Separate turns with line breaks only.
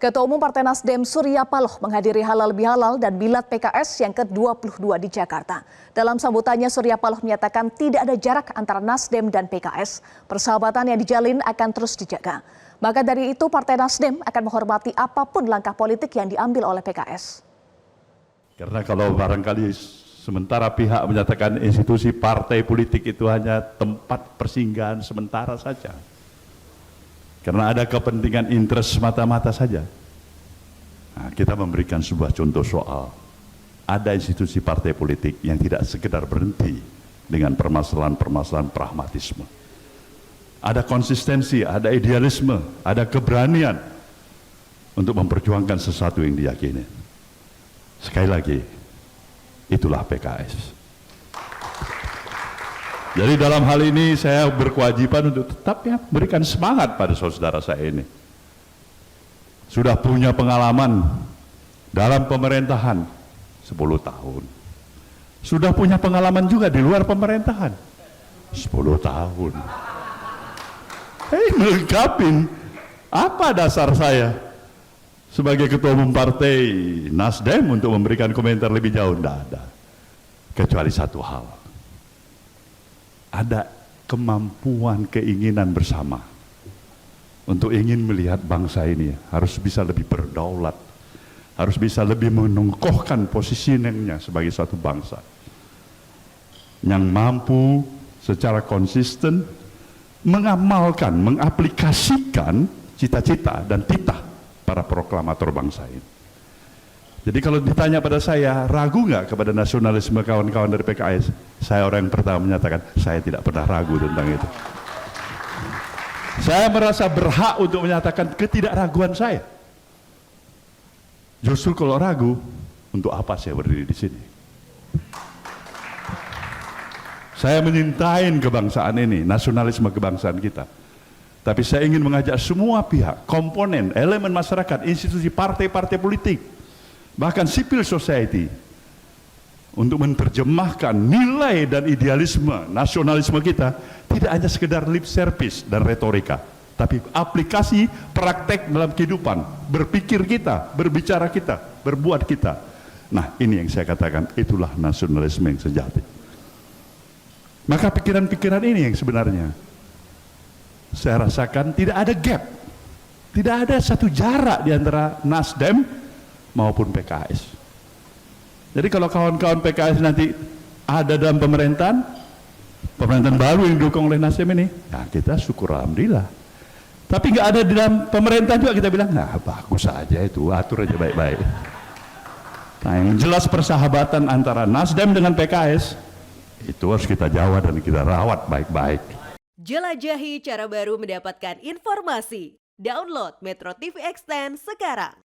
Ketua Umum Partai Nasdem Surya Paloh menghadiri Halal Bihalal dan Milad PKS yang ke-22 di Jakarta. Dalam sambutannya Surya Paloh menyatakan tidak ada jarak antara Nasdem dan PKS. Persahabatan yang dijalin akan terus dijaga. Maka dari itu Partai Nasdem akan menghormati apapun langkah politik yang diambil oleh PKS.
Karena kalau barangkali sementara pihak menyatakan institusi partai politik itu hanya tempat persinggahan sementara saja. Karena ada kepentingan interest mata-mata saja. Nah, kita memberikan sebuah contoh soal ada institusi partai politik yang tidak sekedar berhenti dengan permasalahan-permasalahan pragmatisme. Ada konsistensi, ada idealisme, ada keberanian untuk memperjuangkan sesuatu yang diyakini. Sekali lagi, itulah PKS. Jadi dalam hal ini saya berkewajiban untuk tetap berikan semangat pada saudara saya ini. Sudah punya pengalaman dalam pemerintahan 10 tahun. Sudah punya pengalaman juga di luar pemerintahan 10 tahun. Melengkapi apa dasar saya sebagai ketua umum partai Nasdem untuk memberikan komentar lebih jauh? Tidak ada. Kecuali satu hal. Ada kemampuan keinginan bersama untuk ingin melihat bangsa ini harus bisa lebih berdaulat, harus bisa lebih menongkohkan posisinya sebagai suatu bangsa yang mampu secara konsisten mengamalkan, mengaplikasikan cita-cita dan titah para proklamator bangsa ini. Jadi kalau ditanya pada saya, ragu nggak kepada nasionalisme kawan-kawan dari PKS? Saya orang yang pertama menyatakan, saya tidak pernah ragu tentang itu. Saya merasa berhak untuk menyatakan ketidakraguan saya. Justru kalau ragu, untuk apa saya berdiri di sini? Saya menyintai kebangsaan ini, nasionalisme kebangsaan kita. Tapi saya ingin mengajak semua pihak, komponen, elemen masyarakat, institusi partai-partai politik, bahkan civil society untuk menerjemahkan nilai dan idealisme nasionalisme kita tidak hanya sekedar lip service dan retorika, tapi aplikasi praktek dalam kehidupan, berpikir kita, berbicara kita, berbuat kita. Nah, ini yang saya katakan, itulah nasionalisme yang sejati. Maka pikiran-pikiran ini yang sebenarnya saya rasakan tidak ada gap, tidak ada satu jarak di antara Nasdem maupun PKS. Jadi kalau kawan-kawan PKS nanti ada dalam pemerintahan baru yang didukung oleh Nasdem ini, nah kita syukur alhamdulillah. Tapi nggak ada di dalam pemerintahan juga kita bilang, nah bagus aja itu, atur aja baik-baik. Nah yang jelas persahabatan antara Nasdem dengan PKS itu harus kita jaga dan kita rawat baik-baik.
Jelajahi cara baru mendapatkan informasi. Download Metro TV Extend sekarang.